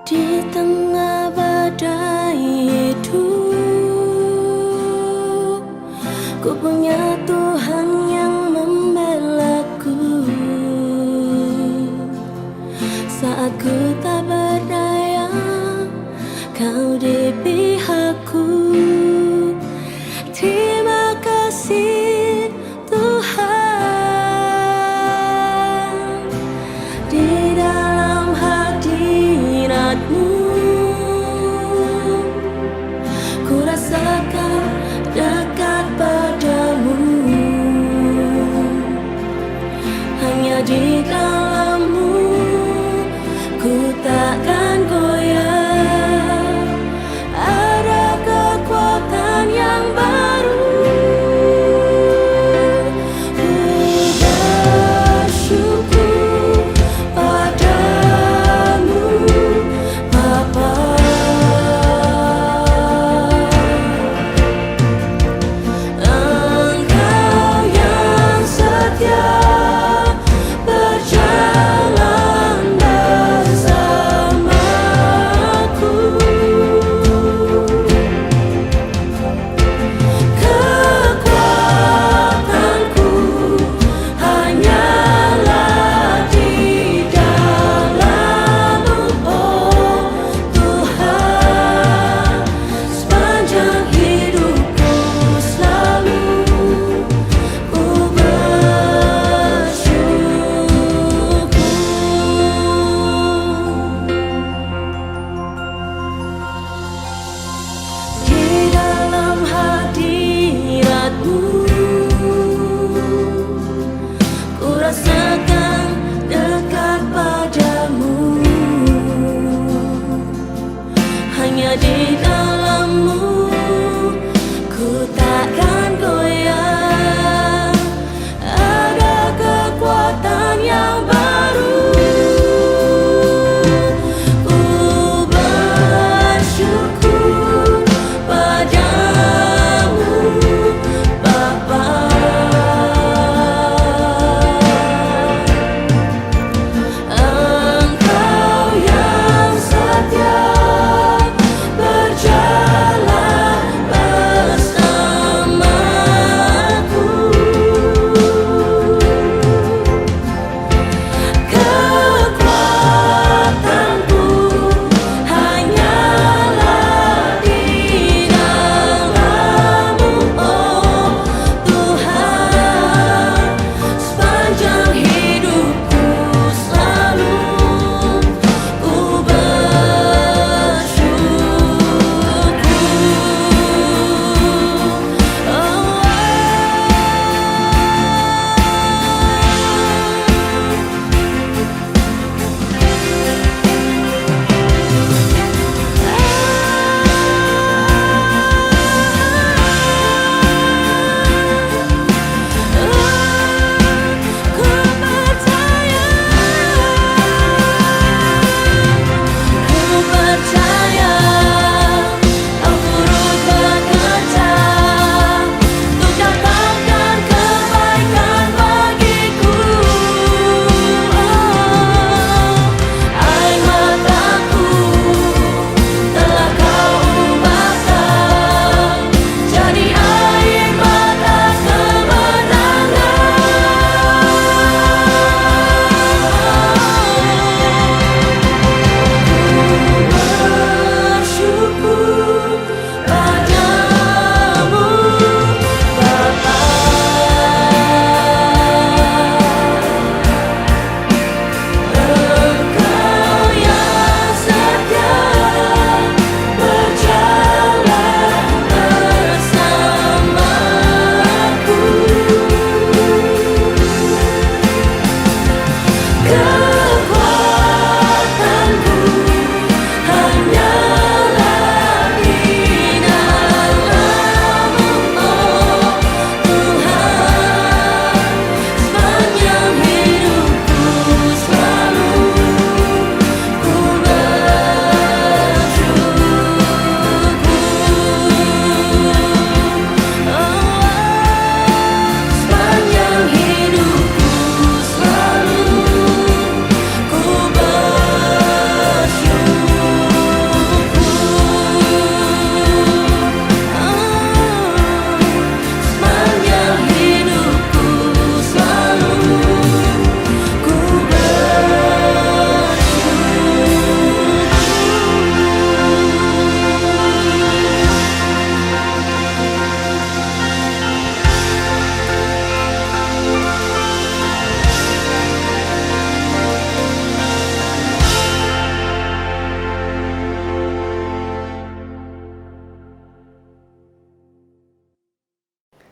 Di tengah badai hidup, ku punya Tuhan yang membelaku. Saat ku tak berdaya, Kau di pihakku. Terima kasih Tuhan, di dalam hadirat-Mu ku rasakan dekat padamu.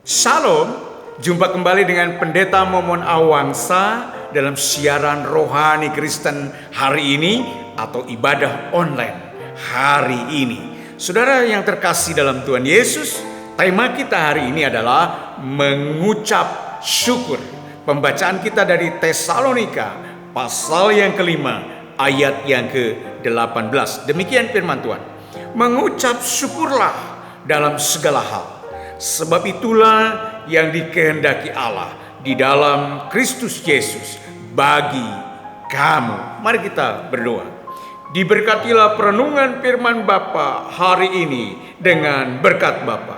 Shalom, jumpa kembali dengan Pendeta Momon Awangsa dalam siaran Rohani Kristen hari ini atau ibadah online hari ini. Saudara yang terkasih dalam Tuhan Yesus, tema kita hari ini adalah mengucap syukur. Pembacaan kita dari Tesalonika pasal yang kelima ayat yang ke-18. Demikian firman Tuhan. Mengucap syukurlah dalam segala hal, sebab itulah yang dikehendaki Allah di dalam Kristus Yesus bagi kamu. Mari kita berdoa. Diberkatilah perenungan firman Bapa hari ini dengan berkat Bapa.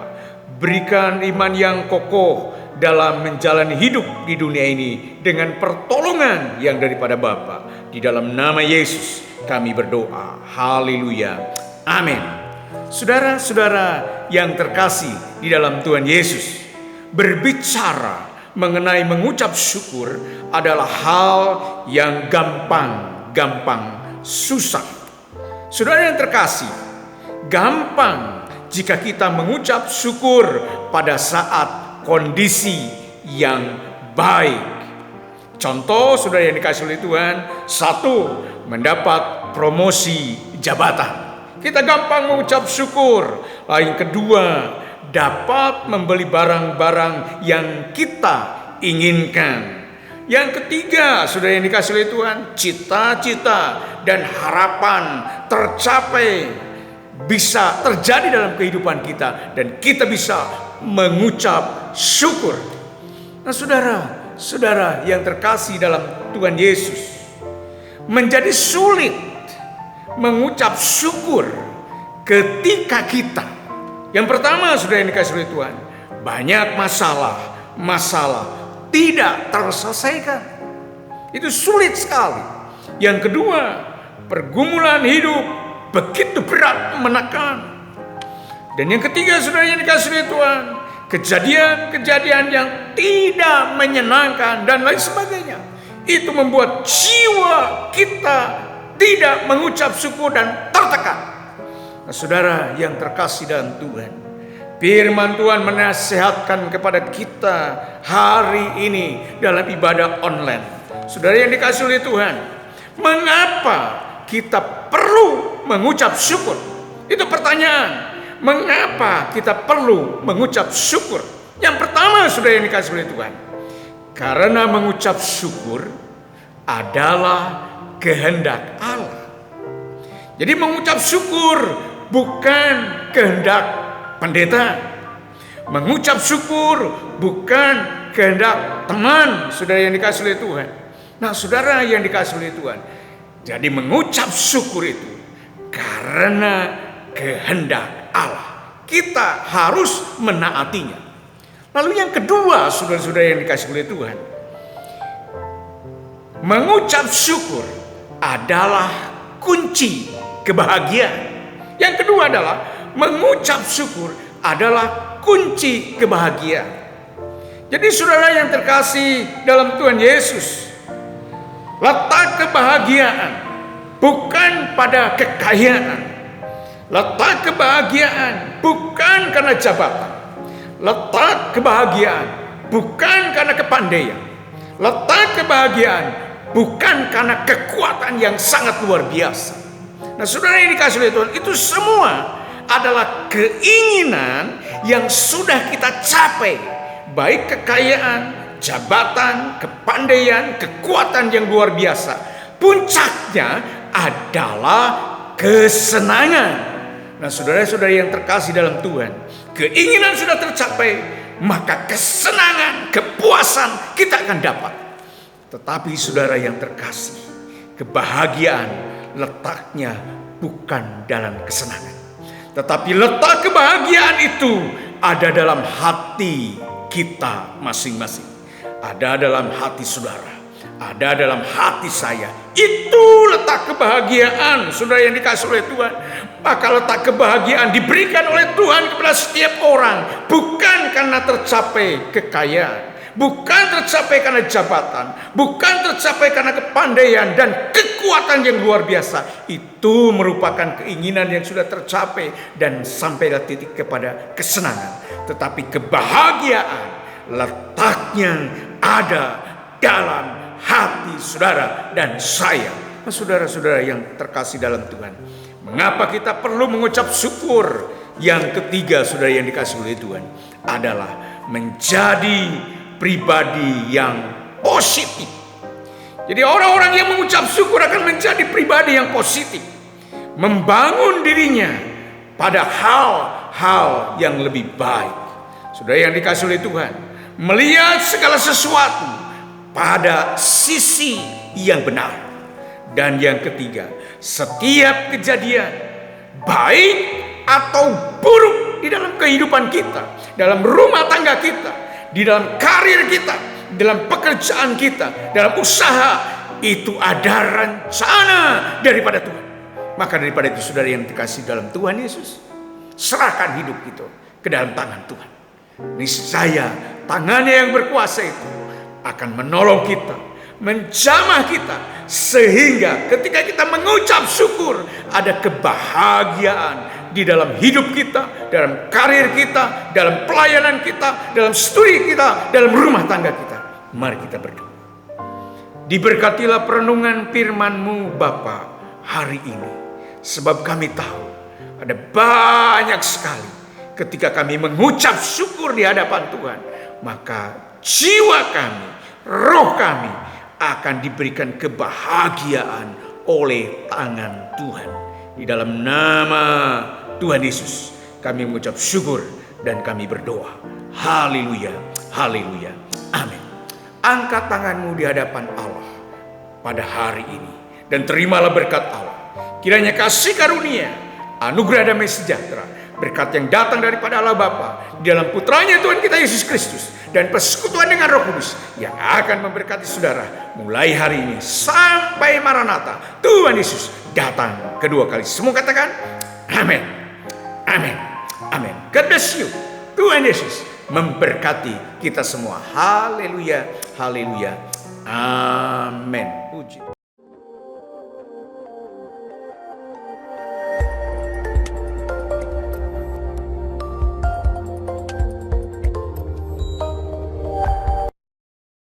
Berikan iman yang kokoh dalam menjalani hidup di dunia ini dengan pertolongan yang daripada Bapa. Di dalam nama Yesus kami berdoa. Haleluya. Amin. Saudara-saudara yang terkasih di dalam Tuhan Yesus, berbicara mengenai mengucap syukur adalah hal yang gampang susah. Saudara yang terkasih, gampang jika kita mengucap syukur pada saat kondisi yang baik. Contoh saudara yang dikasih oleh Tuhan, satu, mendapat promosi jabatan. Kita gampang mengucap syukur. Yang kedua, dapat membeli barang-barang yang kita inginkan. Yang ketiga, saudara yang dikasih oleh Tuhan, cita-cita dan harapan tercapai, bisa terjadi dalam kehidupan kita, dan kita bisa mengucap syukur. Nah, saudara yang terkasih dalam Tuhan Yesus, menjadi sulit mengucap syukur ketika kita, yang pertama saudara yang dikasih oleh Tuhan, banyak masalah tidak terselesaikan. Itu sulit sekali. Yang kedua, pergumulan hidup begitu berat menekan. Dan yang ketiga saudara yang dikasih oleh Tuhan, kejadian-kejadian yang tidak menyenangkan dan lain sebagainya. Itu membuat jiwa kita tidak mengucap syukur dan tertekan. Nah, saudara yang terkasih dalam Tuhan, firman Tuhan menasihatkan kepada kita hari ini dalam ibadah online. Saudara yang dikasih oleh Tuhan, mengapa kita perlu mengucap syukur? Itu pertanyaan. Mengapa kita perlu mengucap syukur? Yang pertama saudara yang dikasih oleh Tuhan, karena mengucap syukur adalah kehendak Allah. Jadi mengucap syukur bukan kehendak pendeta. Mengucap syukur bukan kehendak teman, saudara yang dikasih oleh Tuhan. Nah, saudara yang dikasih oleh Tuhan, jadi mengucap syukur itu karena kehendak Allah. Kita harus menaatinya. Lalu yang kedua, saudara-saudara yang dikasih oleh Tuhan, mengucap syukur adalah kunci kebahagiaan. Yang kedua adalah mengucap syukur adalah kunci kebahagiaan. Jadi saudara yang terkasih dalam Tuhan Yesus, letak kebahagiaan bukan pada kekayaan. Letak kebahagiaan bukan karena jabatan. Letak kebahagiaan bukan karena kepandaian. Letak kebahagiaan bukan karena kekuatan yang sangat luar biasa. Nah, saudara yang dikasih oleh Tuhan, itu semua adalah keinginan yang sudah kita capai. Baik kekayaan, jabatan, kepandaian, kekuatan yang luar biasa. Puncaknya adalah kesenangan. Nah, saudara-saudara yang terkasih dalam Tuhan, keinginan sudah tercapai, maka kesenangan, kepuasan kita akan dapat. Tetapi saudara yang terkasih, kebahagiaan letaknya bukan dalam kesenangan, tetapi letak kebahagiaan itu ada dalam hati kita masing-masing. Ada dalam hati saudara, ada dalam hati saya. Itu letak kebahagiaan saudara yang dikasih oleh Tuhan. Maka letak kebahagiaan diberikan oleh Tuhan kepada setiap orang, bukan karena tercapai kekayaan, bukan tercapai karena jabatan, bukan tercapai karena kepandaian dan kekuatan yang luar biasa. Itu merupakan keinginan yang sudah tercapai dan sampailah titik kepada kesenangan. Tetapi kebahagiaan letaknya ada dalam hati saudara dan saya. Saudara-saudara yang terkasih dalam Tuhan, mengapa kita perlu mengucap syukur? Yang ketiga, saudara yang dikasih oleh Tuhan, adalah menjadi pribadi yang positif. Jadi orang-orang yang mengucap syukur akan menjadi pribadi yang positif, membangun dirinya pada hal-hal yang lebih baik. Saudara yang dikasih oleh Tuhan, melihat segala sesuatu pada sisi yang benar. Dan yang ketiga, setiap kejadian baik atau buruk di dalam kehidupan kita, dalam rumah tangga kita, di dalam karir kita, dalam pekerjaan kita, dalam usaha, itu ada rencana daripada Tuhan. Maka daripada itu, saudara yang dikasih dalam Tuhan Yesus, serahkan hidup itu ke dalam tangan Tuhan. Niscaya tangannya yang berkuasa itu akan menolong kita, menjamah kita, sehingga ketika kita mengucap syukur, ada kebahagiaan di dalam hidup kita, dalam karir kita, dalam pelayanan kita, dalam studi kita, dalam rumah tangga kita. Mari kita berdoa. Diberkatilah perenungan firman-Mu Bapa hari ini, sebab kami tahu ada banyak sekali ketika kami mengucap syukur di hadapan Tuhan, maka jiwa kami, roh kami akan diberikan kebahagiaan oleh tangan Tuhan. Di dalam nama Tuhan Yesus kami mengucap syukur dan kami berdoa. Haleluya, haleluya, amin. Angkat tanganmu di hadapan Allah pada hari ini dan terimalah berkat Allah. Kiranya kasih karunia, anugerah damai sejahtera, berkat yang datang daripada Allah Bapa di dalam putranya Tuhan kita Yesus Kristus, dan persekutuan dengan Roh Kudus yang akan memberkati saudara mulai hari ini sampai Maranatha, Tuhan Yesus datang kedua kali. Semua katakan amin, amin, amin. God bless you. Tuhan Yesus memberkati kita semua. Haleluya, haleluya, amin. Puji